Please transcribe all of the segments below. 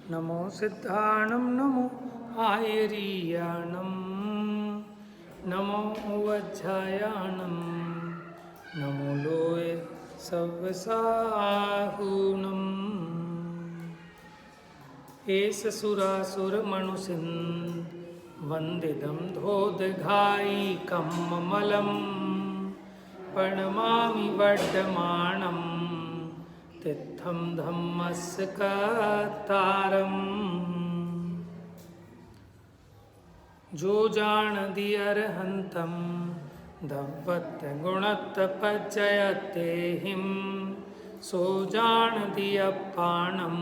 नमो सिद्धाणं नमो आयरीयाणं नमो वज्रायाणं नमो लोये सव्यसाहूनं एष सुरासुरमणुषिन् वन्दितं धोदघायिकं ममलं प्रणमामि वर्धमानं तित्थं धम्मस्य कर्तारम् जो जान दियर्हन्तं धव्वत् गुणत्पज्जयते हिं सो जान दियप्पाणं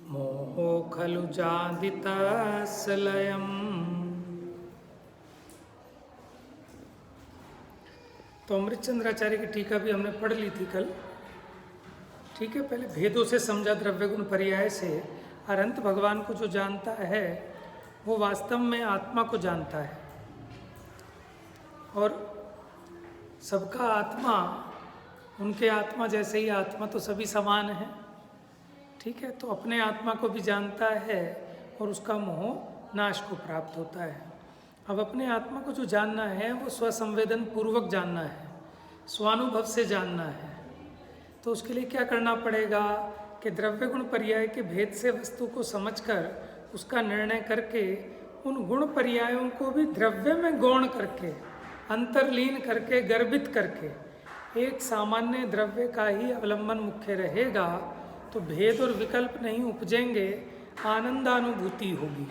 मोहो खलु जादितस्य लयम्। तो अमृतचंद्राचार्य की टीका भी हमने पढ़ ली थी कल। ठीक है, पहले भेदों से समझा द्रव्य गुण पर्याय से। अनंत भगवान को जो जानता है वो वास्तव में आत्मा को जानता है, और सबका आत्मा, उनके आत्मा जैसे ही आत्मा तो सभी समान है। ठीक है, तो अपने आत्मा को भी जानता है और उसका मोह नाश को प्राप्त होता है। अब अपने आत्मा को जो जानना है वो स्वसंवेदन पूर्वक जानना है, स्वानुभव से जानना है। तो उसके लिए क्या करना पड़ेगा कि द्रव्य गुण पर्याय के भेद से वस्तु को समझकर उसका निर्णय करके उन गुण पर्यायों को भी द्रव्य में गौण करके, अंतर्लीन करके, गर्भित करके एक सामान्य द्रव्य का ही अवलंबन मुख्य रहेगा, तो भेद और विकल्प नहीं उपजेंगे, आनंदानुभूति होगी।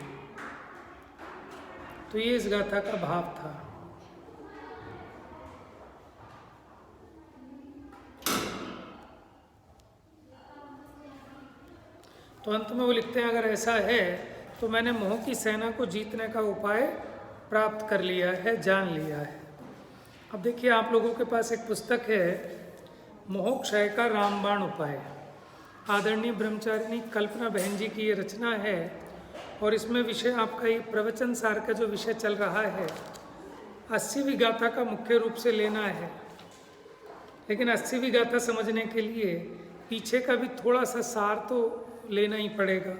तो ये इस गाथा का भाव था। तो अंत में वो लिखते हैं, अगर ऐसा है तो मैंने मोह की सेना को जीतने का उपाय प्राप्त कर लिया है, जान लिया है। अब देखिए, आप लोगों के पास एक पुस्तक है, मोहक्षय का रामबाण उपाय। आदरणीय ब्रह्मचारिणी कल्पना बहन जी की ये रचना है, और इसमें विषय आपका ये प्रवचन सार का जो विषय चल रहा है 80वीं गाथा का मुख्य रूप से लेना है। लेकिन 80वीं गाथा समझने के लिए पीछे का भी थोड़ा सा सार तो लेना ही पड़ेगा,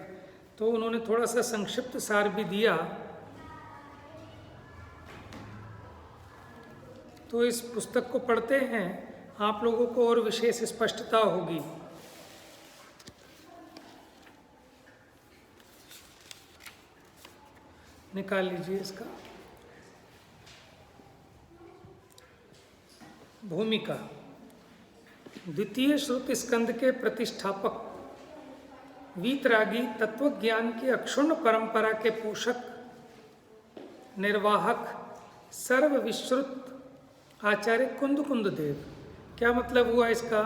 तो उन्होंने थोड़ा सा संक्षिप्त सार भी दिया। तो इस पुस्तक को पढ़ते हैं, आप लोगों को और विशेष स्पष्टता होगी। निकाल लीजिए इसका भूमिका। द्वितीय श्रुति स्कंद के प्रतिष्ठापक, वीतरागी, तत्वज्ञान की अक्षुण्ण परंपरा के पोषक, निर्वाहक, सर्वविश्रुत आचार्य कुंद देव। क्या मतलब हुआ इसका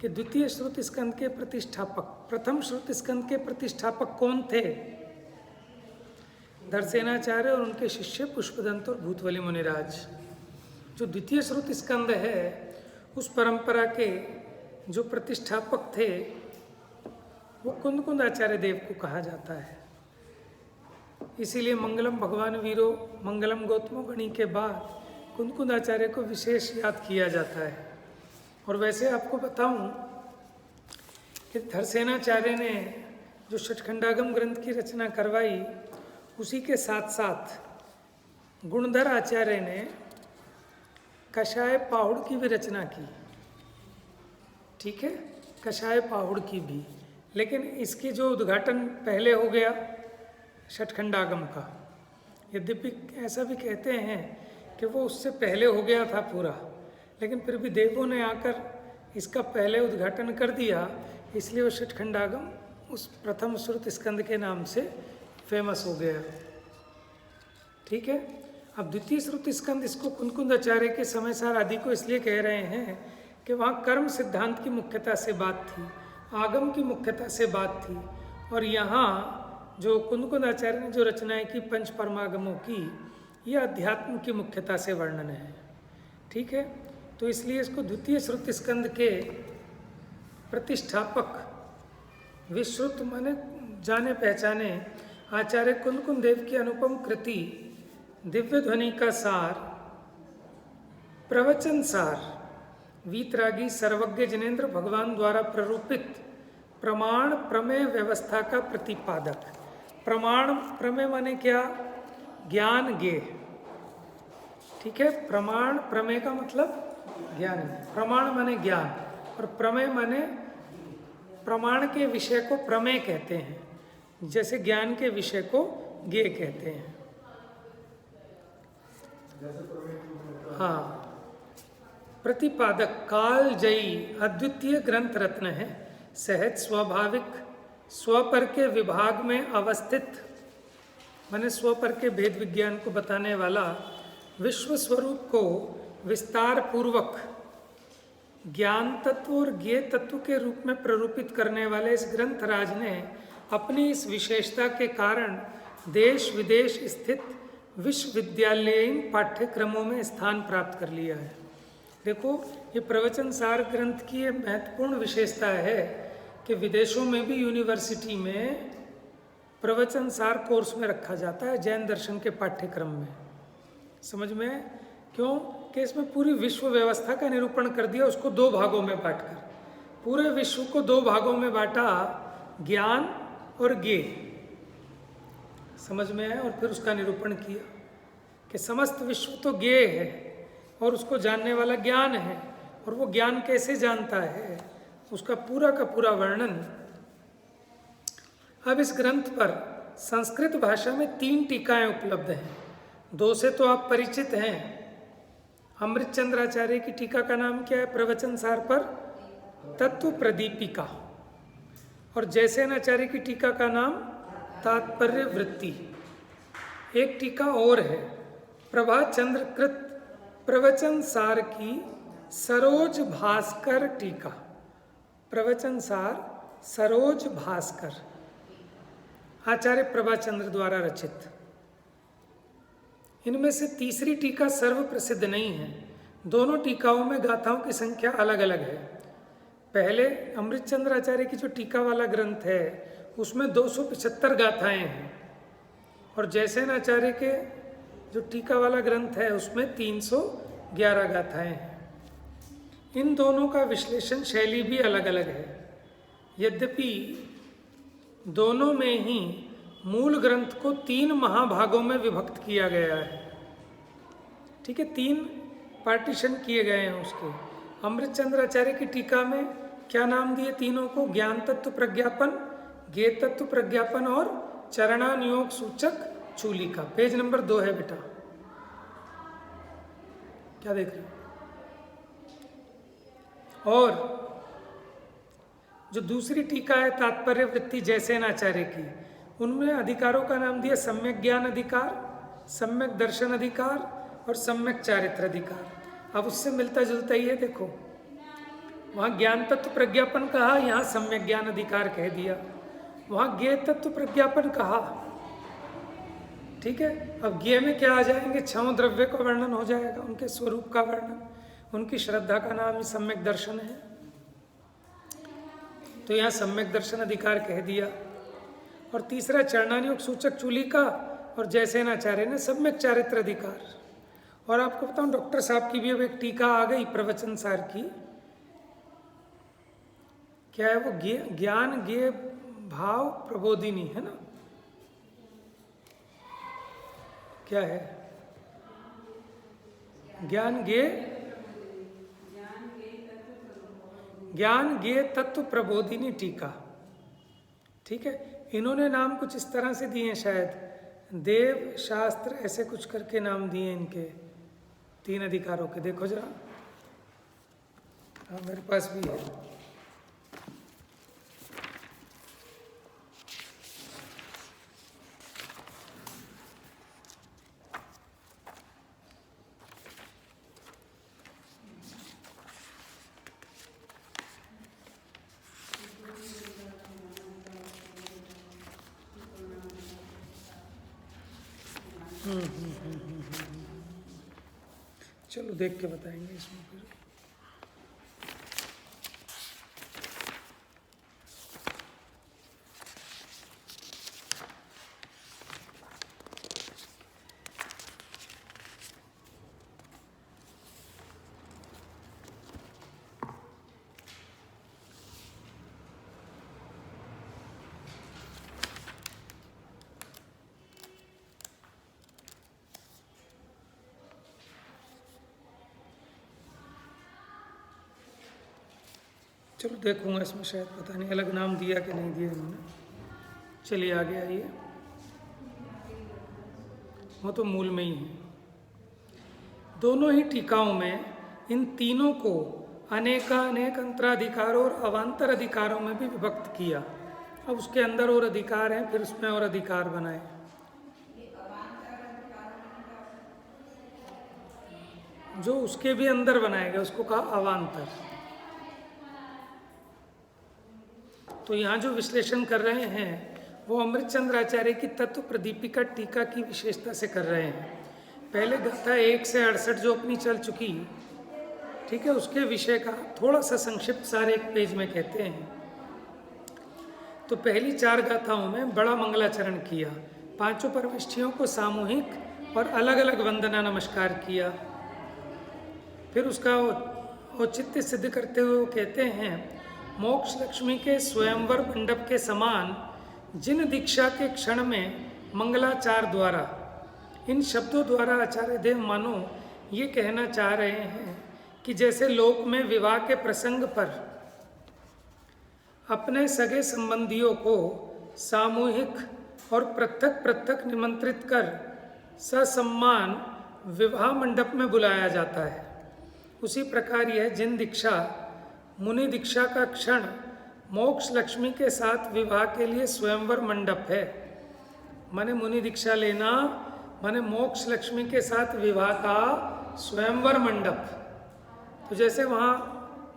कि द्वितीय श्रुति स्कंद के प्रतिष्ठापक, प्रथम श्रुति स्कंद के प्रतिष्ठापक कौन थे? धरसेनाचार्य और उनके शिष्य पुष्पदंत और भूतवली मुनिराज। जो द्वितीय श्रुति स्कंद है उस परंपरा के जो प्रतिष्ठापक थे वो कुंद आचार्य देव को कहा जाता है। इसीलिए मंगलम भगवान वीरो मंगलम गौतमो गणी के बाद कुंद आचार्य को विशेष याद किया जाता है। और वैसे आपको बताऊं कि धरसेनाचार्य ने जो षटखंडागम ग्रंथ की रचना करवाई, उसी के साथ साथ गुणधर आचार्य ने कषाय पाहुड़ की भी रचना की। ठीक है, कषाय पाहुड़ की भी, लेकिन इसकी जो उद्घाटन पहले हो गया षटखंडागम का। यद्यपि ऐसा भी कहते हैं कि वो उससे पहले हो गया था पूरा, लेकिन फिर भी देवों ने आकर इसका पहले उद्घाटन कर दिया, इसलिए वो षटखंडागम उस प्रथम श्रुति स्कंद के नाम से फेमस हो गया। ठीक है, अब द्वितीय श्रुति स्कंद, इसको कुंद आचार्य के समय सार आदि को इसलिए कह रहे हैं कि वहाँ कर्म सिद्धांत की मुख्यता से बात थी, आगम की मुख्यता से बात थी, और यहाँ जो कुंद आचार्य ने जो रचनाएं की पंच परमागमों की, यह अध्यात्म की मुख्यता से वर्णन है। ठीक है, तो इसलिए इसको द्वितीय श्रुति स्कंद के प्रतिष्ठापक, विश्रुत माने जाने पहचाने आचार्य कुंद देव की अनुपम कृति दिव्य ध्वनि का सार, प्रवचन सार, वीतरागी सर्वज्ञ जिनेन्द्र भगवान द्वारा प्ररूपित प्रमाण प्रमेय व्यवस्था का प्रतिपादक। प्रमाण प्रमेय माने क्या? ज्ञान ज्ञेय। ठीक है, प्रमाण प्रमेय का मतलब ज्ञान। प्रमाण माने ज्ञान और प्रमेय माने प्रमाण के विषय को प्रमेय कहते हैं, जैसे ज्ञान के विषय को ज्ञेय कहते हैं। हाँ, प्रतिपादक कालजयी अद्वितीय ग्रंथ रत्न है। सहज स्वाभाविक स्वपर के विभाग में अवस्थित माने स्वपर के भेद विज्ञान को बताने वाला, विश्व स्वरूप को विस्तार पूर्वक ज्ञान तत्व और ज्ञेय तत्व के रूप में प्ररूपित करने वाले इस ग्रंथराज ने अपनी इस विशेषता के कारण देश विदेश स्थित विश्वविद्यालयीन पाठ्यक्रमों में स्थान प्राप्त कर लिया है। देखो, ये प्रवचन सार ग्रंथ की ये महत्वपूर्ण विशेषता है कि विदेशों में भी यूनिवर्सिटी में प्रवचन सार कोर्स में रखा जाता है, जैन दर्शन के पाठ्यक्रम में। समझ में? क्यों? कि इसमें पूरी विश्व व्यवस्था का निरूपण कर दिया, उसको दो भागों में बांटकर। पूरे विश्व को दो भागों में बांटा, ज्ञान और ज्ञेय। समझ में आया? और फिर उसका निरूपण किया कि समस्त विश्व तो ज्ञेय है और उसको जानने वाला ज्ञान है, और वो ज्ञान कैसे जानता है, उसका पूरा का पूरा वर्णन। अब इस ग्रंथ पर संस्कृत भाषा में 3 टीकाएं उपलब्ध हैं। 2 से तो आप परिचित हैं। अमृतचंद्राचार्य की टीका का नाम क्या है? प्रवचन सार पर तत्व प्रदीपिका। और जयसेनाचार्य की टीका का नाम तात्पर्य वृत्ति। एक टीका और है, प्रभात चंद्र कृत प्रवचन सार की सरोज भास्कर टीका। प्रवचन सार सरोज भास्कर, आचार्य प्रभाचंद्र द्वारा रचित। इनमें से तीसरी टीका सर्व प्रसिद्ध नहीं है। दोनों टीकाओं में गाथाओं की संख्या अलग अलग है। पहले अमृतचंद्राचार्य की जो टीका वाला ग्रंथ है उसमें 275 गाथाएं हैं, और जयसेनाचार्य के जो टीका वाला ग्रंथ है उसमें 311 गाथाएं हैं। इन दोनों का विश्लेषण शैली भी अलग अलग है। यद्यपि दोनों में ही मूल ग्रंथ को 3 महाभागों में विभक्त किया गया है। ठीक है, 3 पार्टीशन किए गए हैं उसके। अमृतचंद्राचार्य की टीका में क्या नाम दिए तीनों को? ज्ञान तत्व प्रज्ञापन, ज्ञेय तत्व प्रज्ञापन और चरणानुयोग सूचक चूलिका। पेज नंबर 2 है बेटा, क्या देख रहे हो? और जो दूसरी टीका है तात्पर्य वृत्ति जयसेनाचार्य की, उनमें अधिकारों का नाम दिया सम्यक ज्ञान अधिकार, सम्यक दर्शन अधिकार और सम्यक चारित्र अधिकार। अब उससे मिलता जुलता ही है। देखो, वहाँ ज्ञान तत्व प्रज्ञापन कहा, यहाँ सम्यक ज्ञान अधिकार कह दिया। वहाँ ज्ञेय तत्व प्रज्ञापन कहा। ठीक है, अब ज्ञेय में क्या आ जाएंगे? 6 द्रव्य का वर्णन हो जाएगा, उनके स्वरूप का वर्णन, उनकी श्रद्धा का नाम ही सम्यक दर्शन है। तो यहाँ सम्यक दर्शन अधिकार कह दिया। और तीसरा चरणानुयोग सूचक चूलिका, और जयसेनाचार्य ने सम्यक चारित्र अधिकार। और आपको बताऊं, डॉक्टर साहब की भी अब एक टीका आ गई प्रवचन सार की। क्या है वो? ज्ञान ज्ञेय भाव प्रबोधिनी है ना? क्या है? ज्ञान ज्ञेय तत्व प्रबोधिनी टीका। ठीक है, इन्होंने नाम कुछ इस तरह से दिए हैं, शायद देव शास्त्र ऐसे कुछ करके नाम दिए इनके 3 अधिकारों के। देखो जरा, हाँ मेरे पास भी है। चलो देख के बताएंगे इसमें फिर। चलो देखूंगा इसमें, शायद पता नहीं अलग नाम दिया कि नहीं दिया इन्होंने। चलिए आगे आइए, वो तो मूल में ही है। दोनों ही टीकाओं में इन तीनों को अनेकानेक अंतराधिकारों और अवान्तर अधिकारों में भी विभक्त किया। अब उसके अंदर और अधिकार हैं, फिर उसमें और अधिकार बनाए। जो उसके भी अंदर बनाए गए उसको कहा अवान्तर। तो यहाँ जो विश्लेषण कर रहे हैं वो अमृतचंद्र आचार्य की तत्व प्रदीपिका टीका की विशेषता से कर रहे हैं। पहले गाथा 1 से 68 जो अपनी चल चुकी, ठीक है, उसके विषय का थोड़ा सा संक्षिप्त सार एक पेज में कहते हैं। तो पहली 4 गाथाओं में बड़ा मंगलाचरण किया, 5 परमेष्ठियों को सामूहिक और अलग अलग वंदना नमस्कार किया। फिर उसका औचित्य सिद्ध करते हुए वो कहते हैं, मोक्ष लक्ष्मी के स्वयंवर मंडप के समान जिन दीक्षा के क्षण में मंगलाचार द्वारा, इन शब्दों द्वारा आचार्य देव मानो ये कहना चाह रहे हैं कि जैसे लोक में विवाह के प्रसंग पर अपने सगे संबंधियों को सामूहिक और पृथक पृथक निमंत्रित कर ससम्मान विवाह मंडप में बुलाया जाता है, उसी प्रकार यह जिन दीक्षा मुनि दीक्षा का क्षण मोक्ष लक्ष्मी के साथ विवाह के लिए स्वयंवर मंडप है। माने मुनि दीक्षा लेना माने मोक्ष लक्ष्मी के साथ विवाह का स्वयंवर मंडप। तो जैसे वहाँ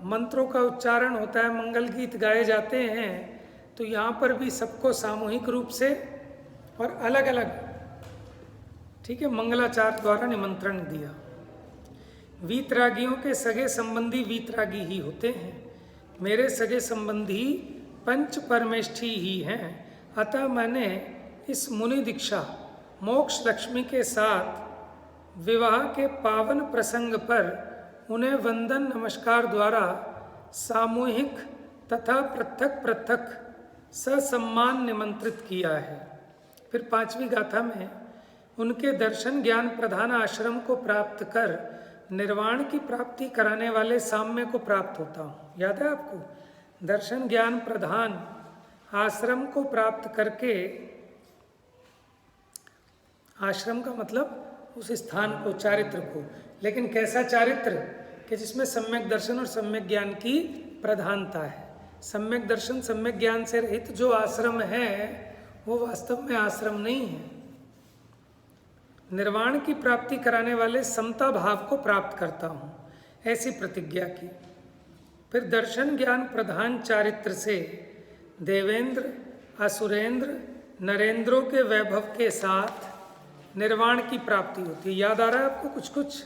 मंत्रों का उच्चारण होता है, मंगल गीत गाए जाते हैं, तो यहाँ पर भी सबको सामूहिक रूप से और अलग अलग, ठीक है, मंगलाचार द्वारा निमंत्रण दिया। वीतरागियों के सगे संबंधी वीतरागी ही होते हैं। मेरे सगे संबंधी पंच परमेष्ठी ही हैं, अतः मैंने इस मुनि दीक्षा मोक्ष लक्ष्मी के साथ विवाह के पावन प्रसंग पर उन्हें वंदन नमस्कार द्वारा सामूहिक तथा पृथक पृथक ससम्मान निमंत्रित किया है। फिर 5वीं गाथा में उनके दर्शन ज्ञान प्रधान आश्रम को प्राप्त कर निर्वाण की प्राप्ति कराने वाले साम्य को प्राप्त होता हूँ। याद है आपको? दर्शन ज्ञान प्रधान आश्रम को प्राप्त करके, आश्रम का मतलब उस स्थान को, चारित्र को, लेकिन कैसा चारित्र कि जिसमें सम्यक दर्शन और सम्यक ज्ञान की प्रधानता है। सम्यक दर्शन सम्यक ज्ञान से रहित जो आश्रम है वो वास्तव में आश्रम नहीं है। निर्वाण की प्राप्ति कराने वाले समता भाव को प्राप्त करता हूँ, ऐसी प्रतिज्ञा की। फिर दर्शन ज्ञान प्रधान चारित्र से देवेंद्र, असुरेंद्र, नरेंद्रों के वैभव के साथ निर्वाण की प्राप्ति होती है। याद आ रहा है आपको कुछ कुछ?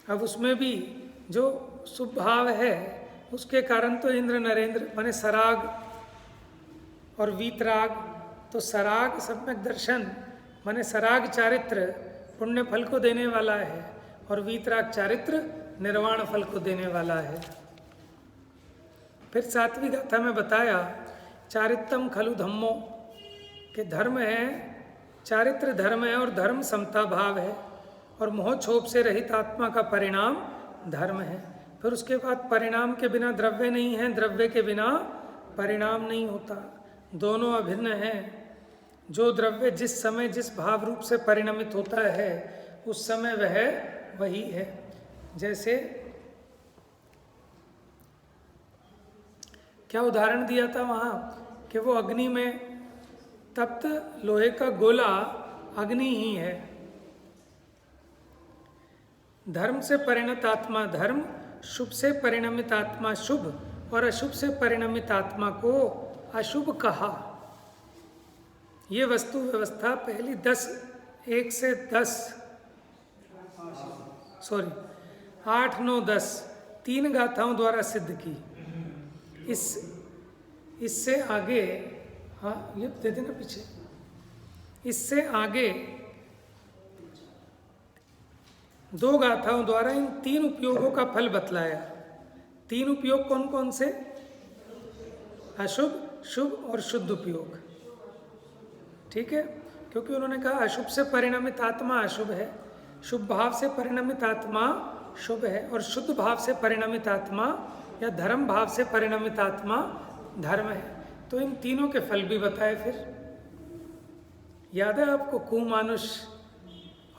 अब उसमें भी जो शुभ भाव है उसके कारण तो इंद्र नरेंद्र माने सराग और वीतराग, तो सराग सम्यक दर्शन माने सराग चारित्र पुण्य फल को देने वाला है और वीतराग चारित्र निर्वाण फल को देने वाला है। फिर 7वीं गाथा में बताया चारित्रम खलु धम्मो के धर्म है, चारित्र धर्म है और धर्म समता भाव है और मोह क्षोभ से रहित आत्मा का परिणाम धर्म है। फिर उसके बाद परिणाम के बिना द्रव्य नहीं है, द्रव्य के बिना परिणाम नहीं होता, दोनों अभिन्न हैं। जो द्रव्य जिस समय जिस भाव रूप से परिणमित होता है उस समय वह वही है। जैसे क्या उदाहरण दिया था वहाँ कि वो अग्नि में तप्त लोहे का गोला अग्नि ही है। धर्म से परिणत आत्मा धर्म, शुभ से परिणमित आत्मा शुभ और अशुभ से परिणमित आत्मा को अशुभ कहा। ये वस्तु व्यवस्था पहली 1 से 10 8, 9, 10 3 गाथाओं द्वारा सिद्ध की। इससे आगे, हाँ ये दे देना पीछे, इससे आगे 2 गाथाओं द्वारा इन 3 उपयोगों का फल बतलाया। 3 उपयोग कौन कौन से? अशुभ, शुभ और शुद्ध उपयोग। ठीक है, क्योंकि उन्होंने कहा अशुभ से परिणमित आत्मा अशुभ है, शुभ भाव से परिणमित आत्मा शुभ है और शुद्ध भाव से परिणमित आत्मा या धर्म भाव से परिणमित आत्मा धर्म है। तो इन तीनों के फल भी बताए। फिर याद है आपको कुमानुष,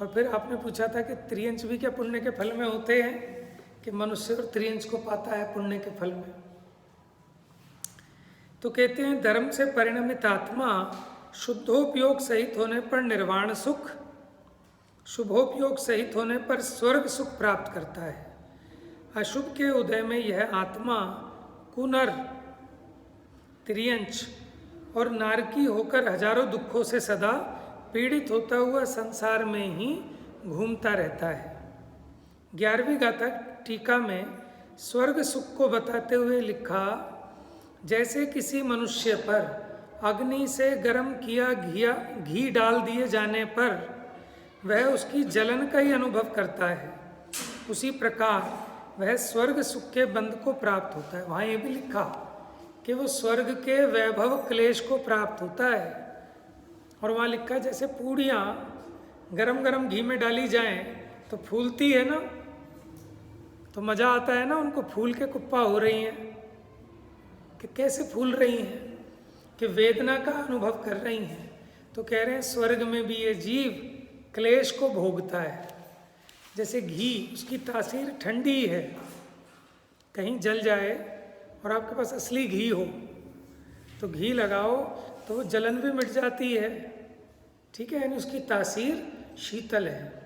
और फिर आपने पूछा था कि त्रियंश भी क्या पुण्य के फल में होते हैं, कि मनुष्य और त्रियंश को पाता है पुण्य के फल में। तो कहते हैं धर्म से परिणमित आत्मा शुद्धोपयोग सहित होने पर निर्वाण सुख, शुभोपयोग सहित होने पर स्वर्ग सुख प्राप्त करता है। अशुभ के उदय में यह आत्मा कुनर, त्रियंश और नारकी होकर हजारों दुखों से सदा पीड़ित होता हुआ संसार में ही घूमता रहता है। 11वीं गाथा टीका में स्वर्ग सुख को बताते हुए लिखा, जैसे किसी मनुष्य पर अग्नि से गर्म किया घी डाल दिए जाने पर वह उसकी जलन का ही अनुभव करता है, उसी प्रकार वह स्वर्ग सुख के बंध को प्राप्त होता है। वहाँ ये भी लिखा कि वो स्वर्ग के वैभव क्लेश को प्राप्त होता है। और वहाँ लिखा जैसे पूड़ियाँ गरम गरम घी में डाली जाएं तो फूलती है ना, तो मज़ा आता है ना, उनको फूल के कुप्पा हो रही हैं, कि कैसे फूल रही हैं, कि वेदना का अनुभव कर रही हैं। तो कह रहे हैं स्वर्ग में भी ये जीव क्लेश को भोगता है। जैसे घी, उसकी तासीर ठंडी है, कहीं जल जाए और आपके पास असली घी हो तो घी लगाओ तो वो जलन भी मिट जाती है, ठीक है, यानी उसकी तासीर शीतल है।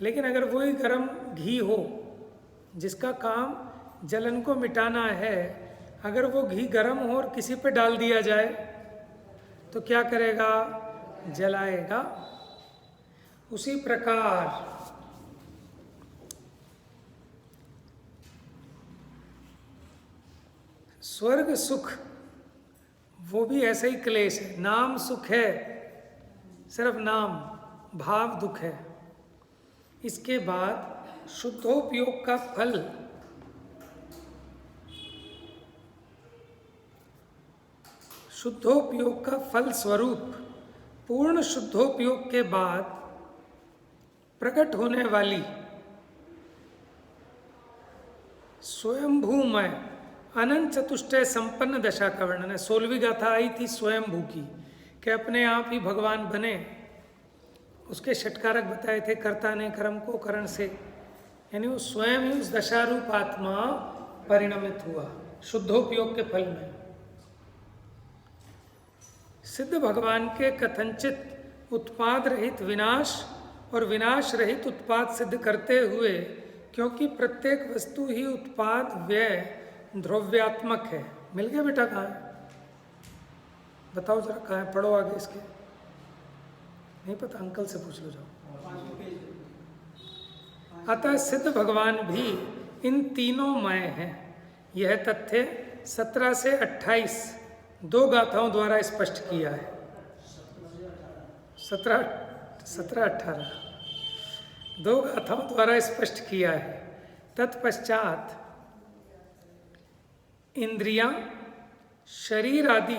लेकिन अगर वही गर्म घी हो जिसका काम जलन को मिटाना है, अगर वो घी गर्म हो और किसी पे डाल दिया जाए तो क्या करेगा? जलाएगा। उसी प्रकार स्वर्ग सुख वो भी ऐसा ही क्लेश है। नाम सुख है, सिर्फ नाम, भाव दुख है। इसके बाद शुद्धोपयोग का फल, शुद्धोपयोग का फल स्वरूप पूर्ण शुद्धोपयोग के बाद प्रकट होने वाली स्वयंभूमय अनंत चतुष्टय संपन्न दशा का वर्णन है। 16वीं गाथा आई थी स्वयंभू की, कि अपने आप ही भगवान बने। उसके षटकारक बताए थे, कर्ता ने कर्म को करण से, यानी वो स्वयं ही उस दशा रूप आत्मा परिणमित हुआ शुद्धोपयोग के फल में। सिद्ध भगवान के कथनचित उत्पाद रहित विनाश और विनाश रहित उत्पाद सिद्ध करते हुए, क्योंकि प्रत्येक वस्तु ही उत्पाद व्यय द्रव्यात्मक है। मिल गया बेटा? कहाँ है बताओ जरा, कहाँ है? पढ़ो आगे इसके। नहीं पता? अंकल से पूछ लो जाओ। अतः सिद्ध भगवान भी इन तीनों मय हैं। यह तथ्य 17 से 28 दो गाथाओं द्वारा स्पष्ट किया है। 17-18 दो गाथाओं द्वारा स्पष्ट किया है। तत्पश्चात इंद्रियां, शरीर आदि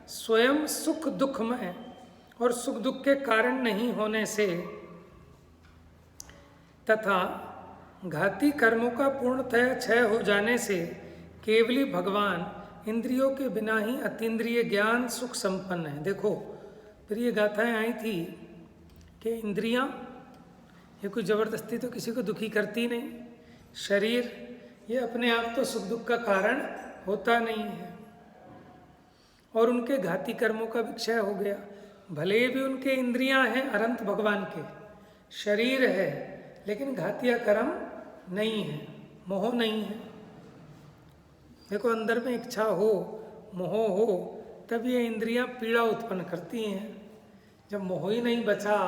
स्वयं सुख दुखमय और सुख दुख के कारण नहीं होने से तथा घाती कर्मों का पूर्णतया क्षय हो जाने से केवली भगवान इंद्रियों के बिना ही अतीन्द्रिय ज्ञान सुख संपन्न है। देखो फिर ये गाथाएं आई थी कि इंद्रियां ये कोई ज़बरदस्ती तो किसी को दुखी करती नहीं, शरीर ये अपने आप तो सुख दुख का कारण होता नहीं है, और उनके घाती कर्मों का भी क्षय हो गया। भले भी उनके इंद्रियां हैं अनंत भगवान के, शरीर है, लेकिन घातिया कर्म नहीं है, मोह नहीं है। देखो अंदर में इच्छा हो, मोह हो, तब ये इंद्रियां पीड़ा उत्पन्न करती हैं। जब मोह ही नहीं बचा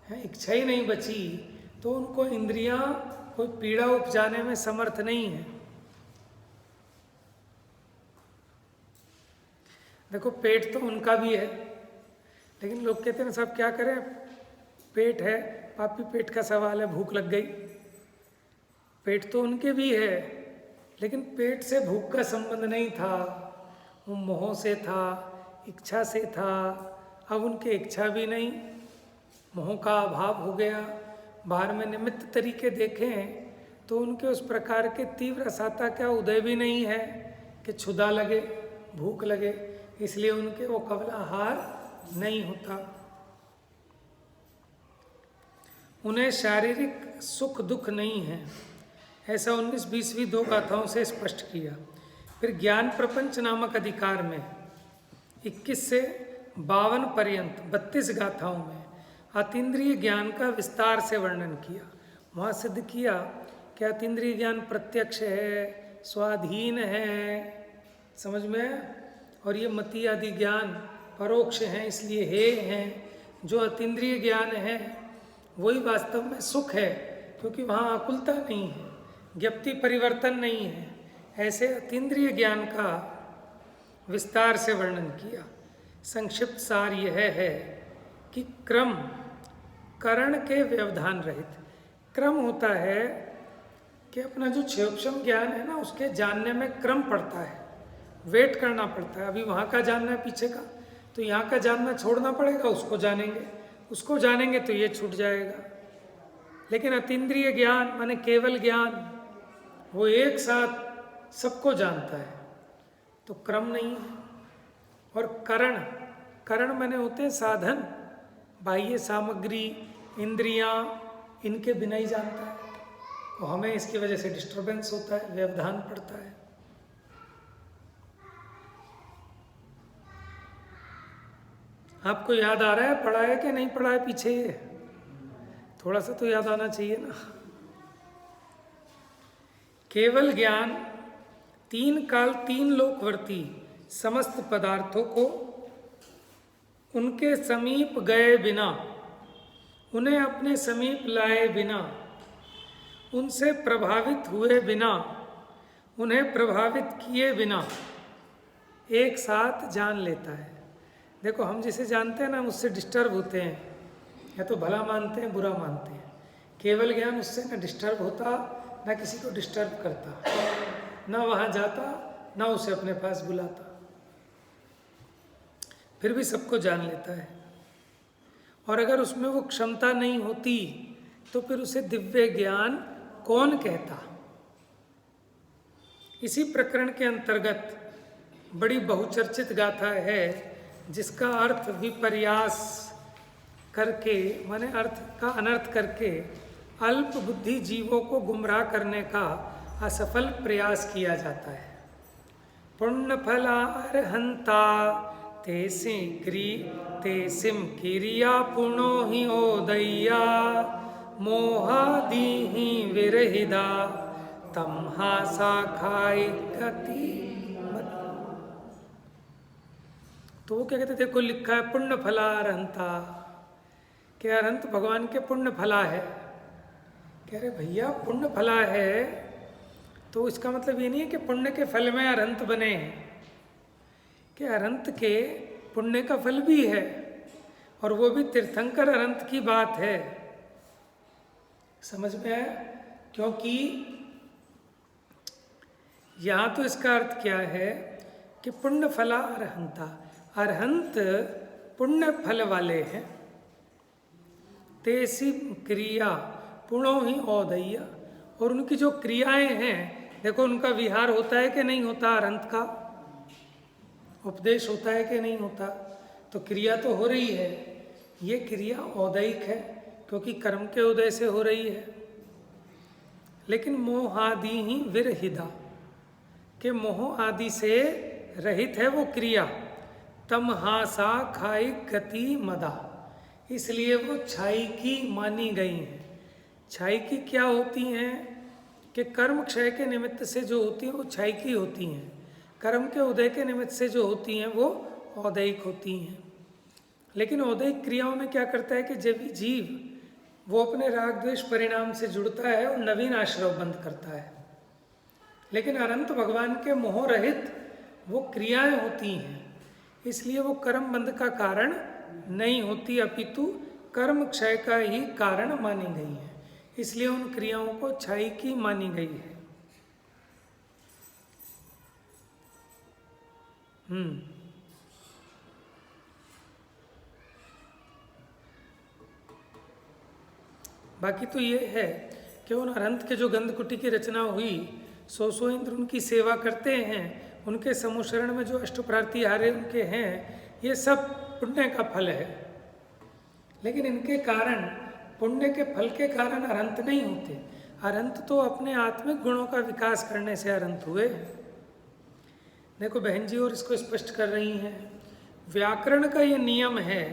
है, इच्छा ही नहीं बची, तो उनको इंद्रियां कोई पीड़ा उपजाने में समर्थ नहीं है। देखो पेट तो उनका भी है, लेकिन लोग कहते हैं ना सब क्या करें, पेट है, पापी पेट का सवाल है, भूख लग गई। पेट तो उनके भी है, लेकिन पेट से भूख का संबंध नहीं था, वो मोह से था, इच्छा से था। अब उनके इच्छा भी नहीं, मोह का अभाव हो गया। बाहर में निमित्त तरीके देखें तो उनके उस प्रकार के तीव्र असाता का उदय भी नहीं है कि क्षुधा लगे, भूख लगे, इसलिए उनके वो कवल आहार नहीं होता। उन्हें शारीरिक सुख दुख नहीं है, ऐसा 19-20वीं 2 गाथाओं से स्पष्ट किया। फिर ज्ञान प्रपंच नामक अधिकार में 21 से 52 पर्यंत 32 गाथाओं में अतीन्द्रिय ज्ञान का विस्तार से वर्णन किया। वहाँ सिद्ध किया कि अतीन्द्रिय ज्ञान प्रत्यक्ष है, स्वाधीन है, समझ में, और ये मति आदि ज्ञान परोक्ष हैं, इसलिए हे हैं। जो अतीन्द्रिय ज्ञान है वही वास्तव में सुख है, क्योंकि वहाँ आकुलता नहीं है, ज्ञप्ति परिवर्तन नहीं है। ऐसे अतीन्द्रिय ज्ञान का विस्तार से वर्णन किया। संक्षिप्त सार यह है कि क्रम करण के व्यवधान रहित। क्रम होता है कि अपना जो क्षयोक्षम ज्ञान है ना, उसके जानने में क्रम पड़ता है, वेट करना पड़ता है। अभी वहाँ का जानना है पीछे का, तो यहाँ का जानना छोड़ना पड़ेगा, उसको जानेंगे तो ये छूट जाएगा। लेकिन अतीन्द्रिय ज्ञान माने केवल ज्ञान, वो एक साथ सबको जानता है, तो क्रम नहीं है। और करण माने होते हैं साधन, बाह्य सामग्री, इंद्रियां, इनके बिना ही जानता है, तो हमें इसकी वजह से डिस्टरबेंस होता है, व्यवधान पड़ता है। आपको याद आ रहा है, पढ़ा है कि नहीं पढ़ा है पीछे? थोड़ा सा तो याद आना चाहिए ना। केवल ज्ञान 3 काल 3 लोकवर्ती समस्त पदार्थों को उनके समीप गए बिना, उन्हें अपने समीप लाए बिना, उनसे प्रभावित हुए बिना, उन्हें प्रभावित किए बिना एक साथ जान लेता है। देखो, हम जिसे जानते हैं ना, हम उससे डिस्टर्ब होते हैं, या तो भला मानते हैं, बुरा मानते हैं। केवल ज्ञान उससे ना डिस्टर्ब होता, ना किसी को डिस्टर्ब करता, ना वहाँ जाता, ना उसे अपने पास बुलाता, फिर भी सबको जान लेता है। और अगर उसमें वो क्षमता नहीं होती तो फिर उसे दिव्य ज्ञान कौन कहता? इसी प्रकरण के अंतर्गत बड़ी बहुचर्चित गाथा है, जिसका अर्थ विपर्यास करके, माने अर्थ का अनर्थ करके, अल्प बुद्धि जीवों को गुमराह करने का असफल प्रयास किया जाता है। पुण्य फला अर्हंता तेसिम क्रिया पुणो ही ओदैया मोहादि ही विरहिदा तम हासा खाई गति। तो वो क्या कहते थे, कोई लिखा है पुण्य फला अर्हंता, कि अरहंत भगवान के पुण्य फला है। कह रहे भैया पुण्य फला है तो इसका मतलब ये नहीं है कि पुण्य के फल में अरहंत बने हैं, कि अरहंत के पुण्य का फल भी है, और वो भी तीर्थंकर अरहंत की बात है। समझ में आया? क्योंकि यहाँ तो इसका अर्थ क्या है कि पुण्य फला अरहंता, अरहंत पुण्य फल वाले हैं। तेसी क्रिया पुणो ही औदैया, और उनकी जो क्रियाएं हैं, देखो उनका विहार होता है कि नहीं होता, अरहंत का उपदेश होता है कि नहीं होता, तो क्रिया तो हो रही है। ये क्रिया औदैहिक है क्योंकि कर्म के उदय से हो रही है। लेकिन मोह आदि ही विरहिदा, के मोह आदि से रहित है वो क्रिया। तम हासा खाई गति मदा, इसलिए वो छाई की मानी गई हैं। छाई की क्या होती हैं कि कर्म क्षय के निमित्त से जो होती हैं वो छाई की होती हैं, कर्म के उदय के निमित्त से जो होती हैं वो औदैहिक होती हैं। लेकिन औदैहिक क्रियाओं में क्या करता है कि जब जीव वो अपने राग द्वेष परिणाम से जुड़ता है और नवीन आश्रव बंद करता है। लेकिन अनंत भगवान के मोह रहित वो क्रियाएं होती हैं, इसलिए वो कर्म बंध का कारण नहीं होती, अपितु कर्म क्षय का ही कारण मानी गई है। इसलिए उन क्रियाओं को छाई की मानी गई है। बाकी तो ये है कि उन अरहंत के जो गंधकुटी की रचना हुई, सौ इंद्र उनकी सेवा करते हैं, उनके समूशरण में जो अष्टप्रार्थी हारे उनके हैं, ये सब पुण्य का फल है। लेकिन इनके कारण, पुण्य के फल के कारण अरहंत नहीं होते। अरहंत तो अपने आत्मिक गुणों का विकास करने से अरहंत हुए। देखो बहन जी और इसको स्पष्ट कर रही हैं, व्याकरण का ये नियम है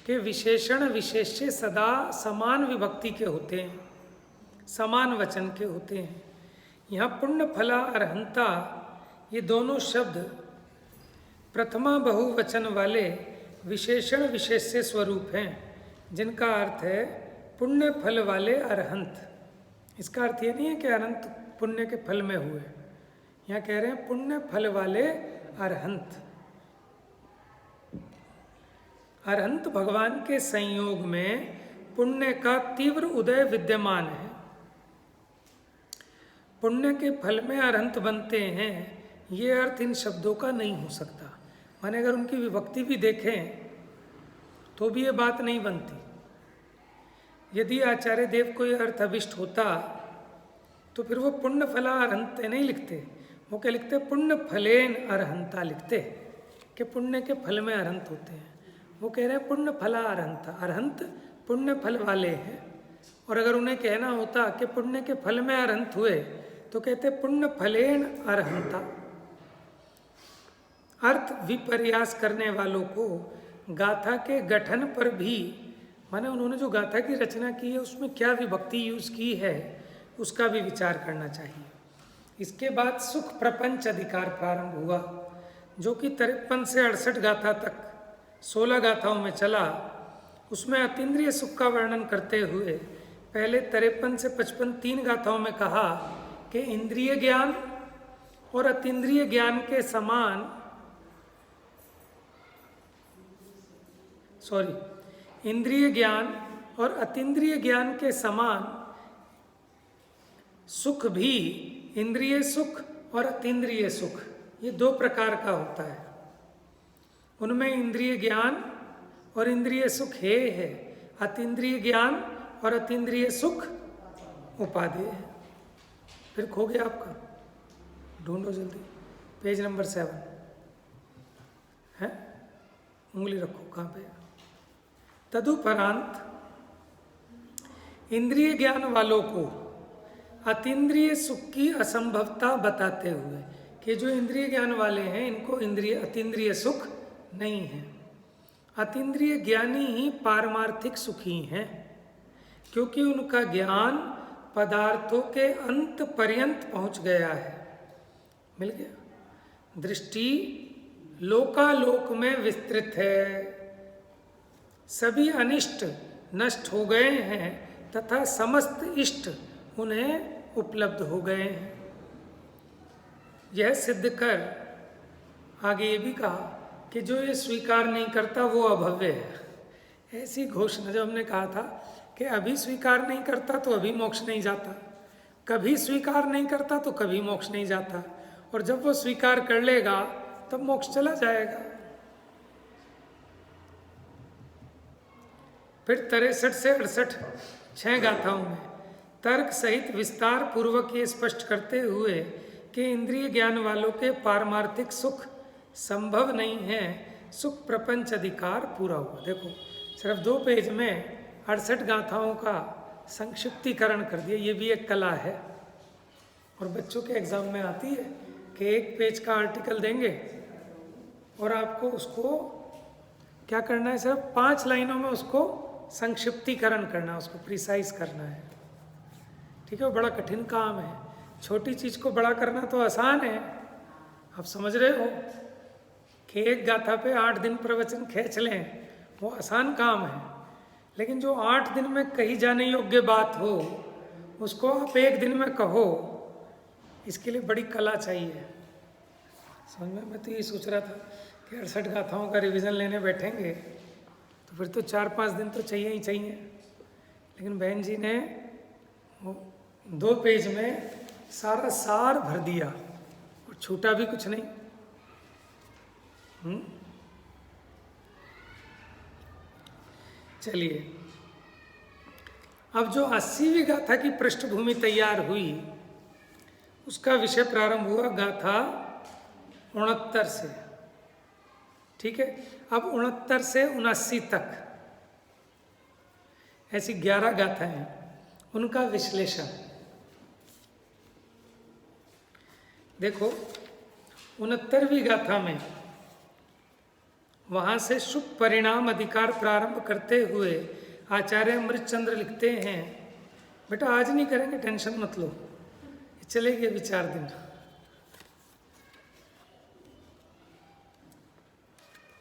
कि विशेषण विशेष्य सदा समान विभक्ति के होते हैं, समान वचन के होते हैं। यहाँ पुण्य फला अरहंता, ये दोनों शब्द प्रथमा बहुवचन वाले विशेषण विशेष्य स्वरूप हैं, जिनका अर्थ है पुण्य फल वाले अरहंत। इसका अर्थ ये नहीं है कि अरहंत पुण्य के फल में हुए, यहाँ कह रहे हैं पुण्य फल वाले अरहंत। अरहंत भगवान के संयोग में पुण्य का तीव्र उदय विद्यमान है। पुण्य के फल में अरहंत बनते हैं, ये अर्थ इन शब्दों का नहीं हो सकता। माने अगर उनकी विभक्ति भी देखें तो भी ये बात नहीं बनती। यदि आचार्य देव को यह अर्थ अभिष्ट होता तो फिर वो पुण्य फला अरहंत नहीं लिखते, वो क्या लिखते? पुण्य फलेन अरहंता लिखते, कि पुण्य के फल में अरहंत होते हैं। वो कह रहे हैं पुण्य फला अरहंता, अरहंत पुण्य फल वाले हैं। और अगर उन्हें कहना होता कि पुण्य के फल में अरहंत हुए तो कहते पुण्य फलेन अरहंता। अर्थ विपर्यास करने वालों को गाथा के गठन पर भी, माने उन्होंने जो गाथा की रचना की है उसमें क्या विभक्ति यूज की है उसका भी विचार करना चाहिए। इसके बाद सुख प्रपंच अधिकार प्रारंभ हुआ, जो कि 53 से 68 गाथा तक 16 गाथाओं में चला। उसमें अतीन्द्रिय सुख का वर्णन करते हुए पहले 53 से 55 3 गाथाओं में कहा कि इंद्रिय ज्ञान और अतीन्द्रिय ज्ञान के समान, इंद्रिय ज्ञान और अतीन्द्रिय ज्ञान के समान सुख भी इंद्रिय सुख और अतीन्द्रिय सुख, ये 2 प्रकार का होता है। उनमें इंद्रिय ज्ञान और इंद्रिय सुख है, अतीन्द्रिय ज्ञान और अतीन्द्रिय सुख उपादेय है। फिर खो गया आपका, ढूंढो जल्दी, पेज नंबर 7 है, उंगली रखो कहाँ पे। तदुपरांत इंद्रिय ज्ञान वालों को अतीन्द्रिय सुख की असंभवता बताते हुए कि जो इंद्रिय ज्ञान वाले हैं इनको अतीन्द्रिय सुख नहीं है। अतीन्द्रिय ज्ञानी ही पारमार्थिक सुखी हैं, क्योंकि उनका ज्ञान पदार्थों के अंत पर्यंत पहुंच गया है, मिल गया। दृष्टि लोकालोक में विस्तृत है, सभी अनिष्ट नष्ट हो गए हैं तथा समस्त इष्ट उन्हें उपलब्ध हो गए हैं। यह सिद्ध कर आगे ये भी कहा कि जो ये स्वीकार नहीं करता वो अभव्य है। ऐसी घोषणा जब हमने कहा था कि अभी स्वीकार नहीं करता तो अभी मोक्ष नहीं जाता, कभी स्वीकार नहीं करता तो कभी मोक्ष नहीं जाता, और जब वो स्वीकार कर लेगा तब मोक्ष चला जाएगा। फिर 63 से 68 6 गाथाओं में तर्क सहित विस्तार पूर्वक ये स्पष्ट करते हुए कि इंद्रिय ज्ञान वालों के पारमार्थिक सुख संभव नहीं है, सुख प्रपंच अधिकार पूरा हुआ। देखो सिर्फ 2 पेज में 68 गाथाओं का संक्षिप्तीकरण कर दिया। ये भी एक कला है, और बच्चों के एग्जाम में आती है कि 1 पेज का आर्टिकल देंगे और आपको उसको क्या करना है, सिर्फ 5 लाइनों में उसको संक्षिप्तीकरण करना है, उसको प्रिसाइज करना है। ठीक है, वो बड़ा कठिन काम है। छोटी चीज़ को बड़ा करना तो आसान है, आप समझ रहे हो कि एक गाथा पे 8 दिन प्रवचन खींच लें, वो आसान काम है। लेकिन जो 8 दिन में कही जाने योग्य बात हो उसको आप 1 दिन में कहो, इसके लिए बड़ी कला चाहिए। समझ में, मैं तो ये सोच रहा था कि 68 गाथाओं का रिवीजन लेने बैठेंगे तो फिर तो 4-5 दिन तो चाहिए ही चाहिए। लेकिन बहन जी ने 2 पेज में सारा सार भर दिया और छूटा भी कुछ नहीं। चलिए अब जो 80वीं गाथा की पृष्ठभूमि तैयार हुई, उसका विषय प्रारंभ हुआ गाथा 69 से। ठीक है, अब 69 से 79 तक ऐसी 11 गाथाएं हैं, उनका विश्लेषण देखो। 69वीं गाथा में वहां से शुभ परिणाम अधिकार प्रारंभ करते हुए आचार्य अमृतचंद्र लिखते हैं, बेटा आज नहीं करेंगे, टेंशन मत लो, चलेंगे विचार दिन।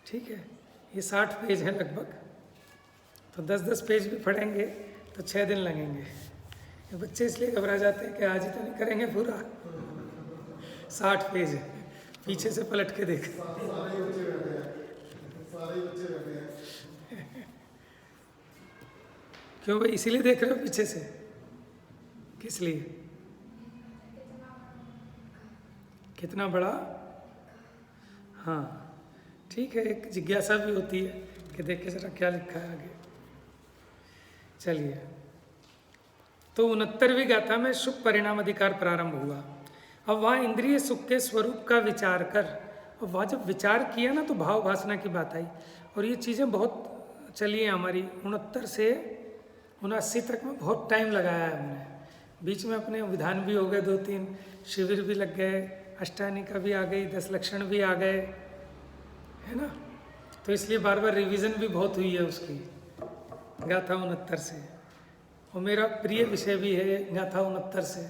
ठीक है, ये 60 पेज है लगभग, तो 10-10 पेज भी पढ़ेंगे तो 6 दिन लगेंगे। ये बच्चे इसलिए घबरा जाते हैं कि आज ही तो नहीं करेंगे पूरा, 60 पेज है, पीछे से पलट के देख। क्यों भाई, इसीलिए देख रहे हो पीछे से? किस लिए? कितना बड़ा? हाँ ठीक है, एक जिज्ञासा भी होती है कि देख के जरा क्या लिखा है आगे। चलिए, तो 69वीं गाथा में शुभ परिणाम अधिकार प्रारंभ हुआ। अब वहाँ इंद्रिय सुख के स्वरूप का विचार कर, और वहाँ जब विचार किया ना तो भाव वासना की बात आई, और ये चीज़ें बहुत चली हैं हमारी। 69 से 79 तक में बहुत टाइम लगाया है हमने, बीच में अपने विधान भी हो गए, 2-3 शिविर भी लग गए, अष्टानिका भी आ गई, 10 लक्षण भी आ गए, है ना। तो इसलिए बार बार रिवीजन भी बहुत हुई है उसकी, गाथा 69 से। और मेरा प्रिय विषय भी है गाथा 69 से।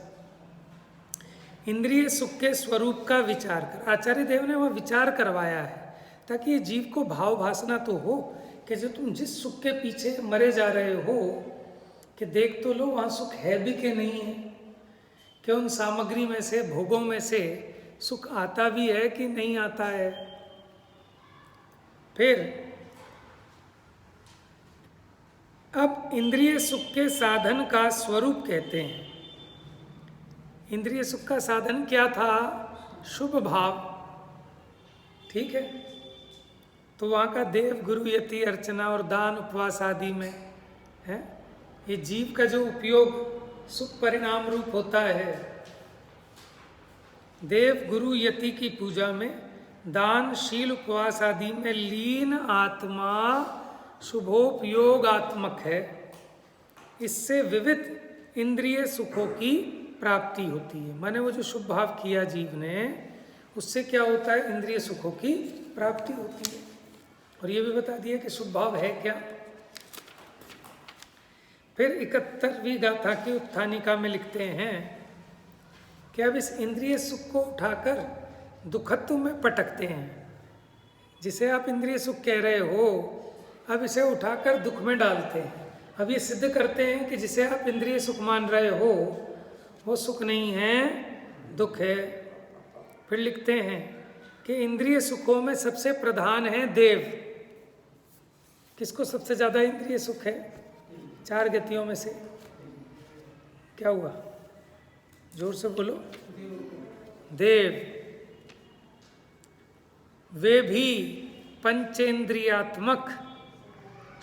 इंद्रिय सुख के स्वरूप का विचार कर, आचार्य देव ने वह विचार करवाया है ताकि ये जीव को भाव भासना तो हो कि जो तुम जिस सुख के पीछे मरे जा रहे हो, कि देख तो लो वहाँ सुख है भी कि नहीं है, कि उन सामग्री में से, भोगों में से सुख आता भी है कि नहीं आता है। फिर अब इंद्रिय सुख के साधन का स्वरूप कहते हैं। इंद्रिय सुख का साधन क्या था? शुभ भाव। ठीक है, तो वहाँ का देव गुरु यति अर्चना और दान उपवास आदि में है, ये जीव का जो उपयोग सुख परिणाम रूप होता है, देव गुरु यति की पूजा में, दान शील उपवास आदि में लीन आत्मा शुभोपयोगात्मक है। इससे विविध इंद्रिय सुखों की प्राप्ति होती है। माने वो जो शुभ भाव किया जीव ने, उससे क्या होता है? इंद्रिय सुखों की प्राप्ति होती है। और ये भी बता दिया कि शुभ भाव है क्या। फिर 71वीं गाथा की उत्थानिका में लिखते हैं कि अब इस इंद्रिय सुख को उठाकर दुखत्व में पटकते हैं। जिसे आप इंद्रिय सुख कह रहे हो, अब इसे उठाकर दुख में डालते हैं। अब ये सिद्ध करते हैं कि जिसे आप इंद्रिय सुख मान रहे हो वो सुख नहीं है, दुख है। फिर लिखते हैं कि इंद्रिय सुखों में सबसे प्रधान है देव। किसको सबसे ज्यादा इंद्रिय सुख है? 4 गतियों में से क्या हुआ? जोर से बोलो। देव। वे भी पंचेंद्रियात्मक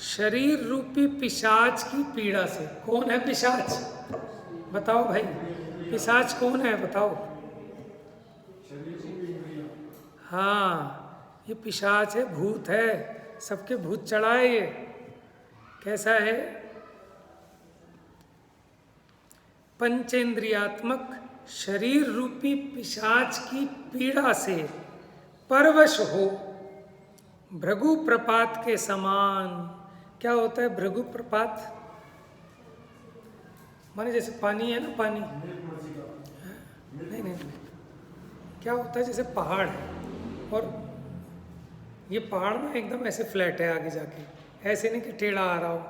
शरीर रूपी पिशाच की पीड़ा से। कौन है पिशाच? बताओ भाई, पिशाच कौन है बताओ? हाँ, ये पिशाच है, भूत है, सबके भूत चढ़ाए। ये कैसा है? पंचेंद्रियात्मक शरीर रूपी पिशाच की पीड़ा से परवश हो, भृगु प्रपात के समान। क्या होता है भृगु प्रपात? माने जैसे पानी है ना, पानी नहीं, क्या होता है जैसे पहाड़ है, और ये पहाड़ ना एकदम ऐसे फ्लैट है, आगे जाके ऐसे नहीं कि टेढ़ा आ रहा हो,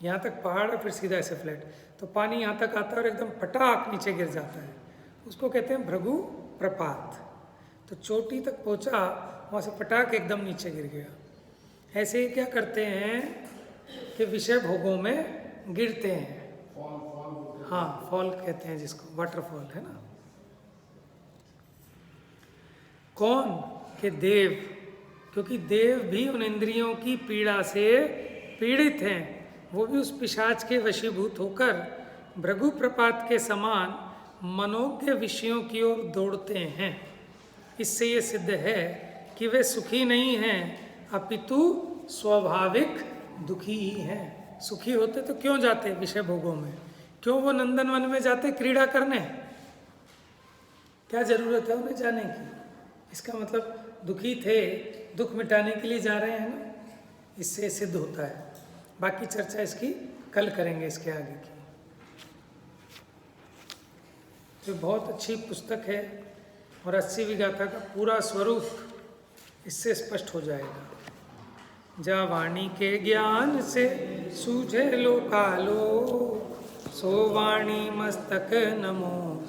यहाँ तक पहाड़ है फिर सीधा ऐसे फ्लैट, तो पानी यहाँ तक आता है और एकदम फटाक नीचे गिर जाता है, उसको कहते हैं भृगु प्रपात। तो चोटी तक पहुँचा, वहाँ से फटाक एकदम नीचे गिर गया। ऐसे ही क्या करते हैं कि विषय भोगों में गिरते हैं। हाँ, फॉल कहते हैं जिसको, वाटरफॉल है ना। कौन? के देव, क्योंकि देव भी उन इंद्रियों की पीड़ा से पीड़ित हैं, वो भी उस पिशाच के वशीभूत होकर भृगु प्रपात के समान मनोज्ञ विषयों की ओर दौड़ते हैं। इससे ये सिद्ध है कि वे सुखी नहीं हैं, अपितु स्वाभाविक दुखी ही हैं। सुखी होते तो क्यों जाते विषय भोगों में? क्यों वो नंदनवन में जाते क्रीड़ा करने? क्या जरूरत है उन्हें जाने की? इसका मतलब दुखी थे, दुख मिटाने के लिए जा रहे हैं ना, इससे सिद्ध होता है। बाकी चर्चा इसकी कल करेंगे, इसके आगे की। तो बहुत अच्छी पुस्तक है और 80वीं गाथा का पूरा स्वरूप इससे स्पष्ट हो जाएगा। जा वाणी के ज्ञान से सूझे लोकालो, सो वाणी मस्तक नमो।